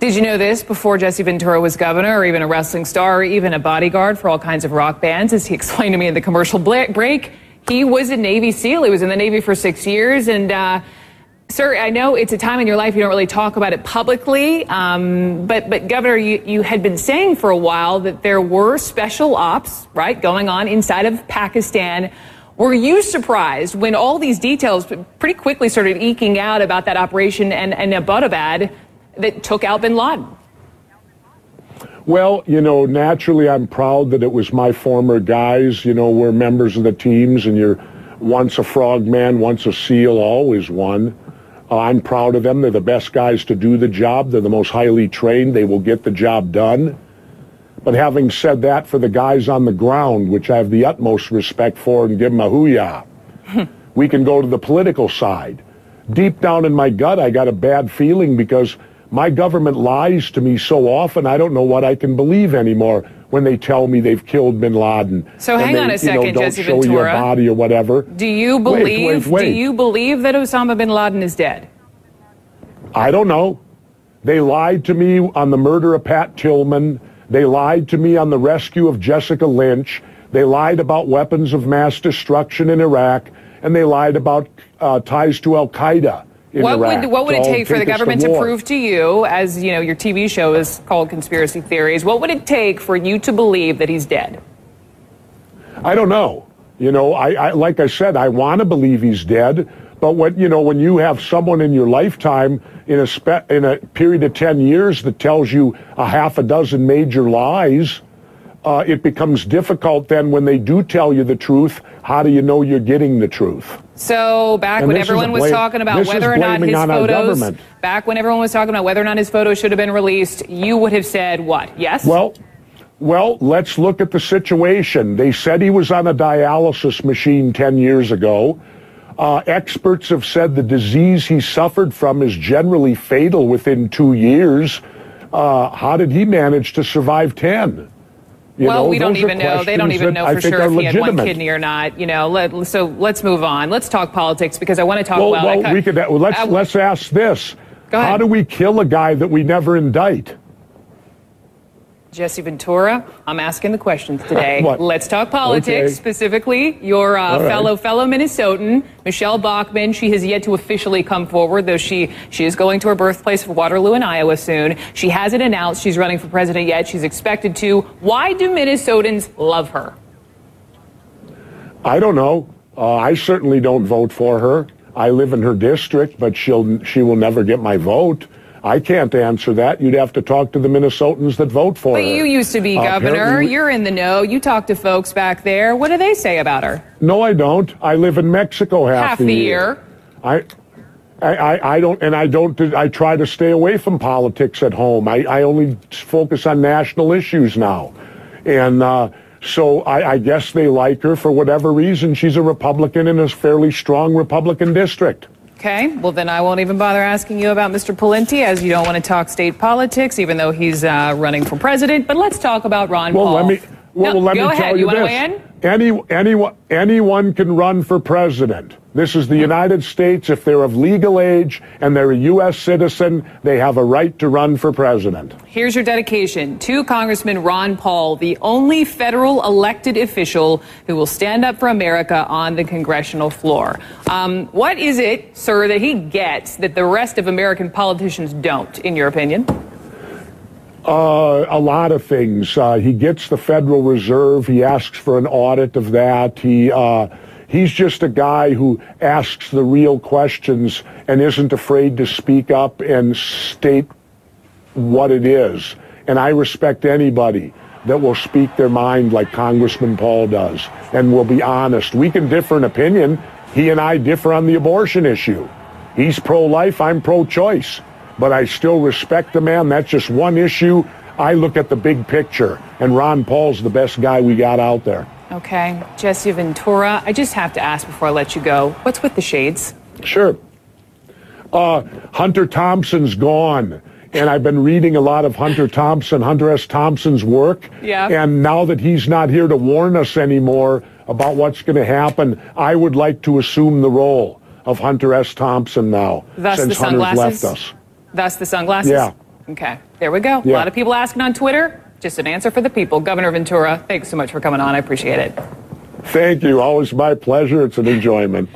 Did you know this? Before Jesse Ventura was governor, or even a wrestling star, or even a bodyguard for all kinds of rock bands, as he explained to me in the commercial break, he was a Navy SEAL. He was in the Navy for 6 years. And, sir, I know it's a time in your life you don't really talk about it publicly, but Governor, you had been saying for a while that there were special ops, right, going on inside of Pakistan. Were you surprised when all these details pretty quickly started eking out about that operation and Abbottabad that took out bin Laden? Well, you know, naturally I'm proud that it was my former guys. You know, we're members of the teams, and you're once a frogman, once a SEAL, always one. I'm proud of them. They're the best guys to do the job. They're the most highly trained. They will get the job done. But having said that, for the guys on the ground, which I have the utmost respect for and give them a hoo-yah, we can go to the political side. Deep down in my gut, I got a bad feeling because my government lies to me so often, I don't know what I can believe anymore when they tell me they've killed bin Laden. So hang on a second, Jesse Ventura. Don't show your body or whatever. Do you believe, wait. Do you believe that Osama bin Laden is dead? I don't know. They lied to me on the murder of Pat Tillman. They lied to me on the rescue of Jessica Lynch. They lied about weapons of mass destruction in Iraq. And they lied about ties to Al-Qaeda in Iraq. What would it take for the government to prove to you, as you know, your TV show is called Conspiracy Theories, what would it take for you to believe that he's dead? I don't know. You know, I like I said, I want to believe he's dead. But when you have someone in your lifetime in a period of 10 years that tells you a half a dozen major lies, it becomes difficult then when they do tell you the truth. How do you know you're getting the truth? So back when everyone was talking about whether or not his photos, back when everyone was talking about whether or not his photos should have been released, you would have said what? Yes? Well, let's look at the situation. They said he was on a dialysis machine 10 years ago. Experts have said the disease he suffered from is generally fatal within 2 years. How did he manage to survive 10? We don't even know. They don't even know for sure if he had one kidney or not. You know, so let's move on. Let's talk politics because I want to talk let's ask this. Go ahead. How do we kill a guy that we never indict? Jesse Ventura, I'm asking the questions today. Let's talk politics, okay. Specifically your fellow Minnesotan, Michelle Bachmann. She has yet to officially come forward, though she is going to her birthplace of Waterloo in Iowa soon. She hasn't announced she's running for president yet. She's expected to. Why do Minnesotans love her? I don't know. I certainly don't vote for her. I live in her district, but she will never get my vote. I can't answer that. You'd have to talk to the Minnesotans that vote for her. But you used to be governor. You're in the know. You talk to folks back there. What do they say about her? No, I don't. I live in Mexico half the year. I don't, and I don't. I try to stay away from politics at home. I only focus on national issues now, and so I guess they like her for whatever reason. She's a Republican in a fairly strong Republican district. Okay, well then I won't even bother asking you about Mr. Pawlenty, as you don't want to talk state politics, even though he's running for president. But let's talk about Ron Paul. Let me tell you this. Anyone can run for president. This is the United States. If they're of legal age and they're a U.S. citizen, they have a right to run for president. Here's your dedication to Congressman Ron Paul, the only federal elected official who will stand up for America on the congressional floor. What is it, sir, that he gets that the rest of American politicians don't, in your opinion? A lot of things. He gets the Federal Reserve. He asks for an audit of that. He's just a guy who asks the real questions and isn't afraid to speak up and state what it is. And I respect anybody that will speak their mind like Congressman Paul does and will be honest. We can differ in opinion. He and I differ on the abortion issue. He's pro-life, I'm pro-choice. But I still respect the man. That's just one issue. I look at the big picture, and Ron Paul's the best guy we got out there. Okay. Jesse Ventura, I just have to ask before I let you go, what's with the shades? Sure. Hunter Thompson's gone, and I've been reading a lot of Hunter S. Thompson's work. Yeah. And now that he's not here to warn us anymore about what's going to happen, I would like to assume the role of Hunter S. Thompson now, since Hunter's left us. Thus the sunglasses? Yeah. Okay, there we go. Yeah. A lot of people asking on Twitter. Just an answer for the people. Governor Ventura, thanks so much for coming on. I appreciate it. Thank you. Always my pleasure. It's an enjoyment.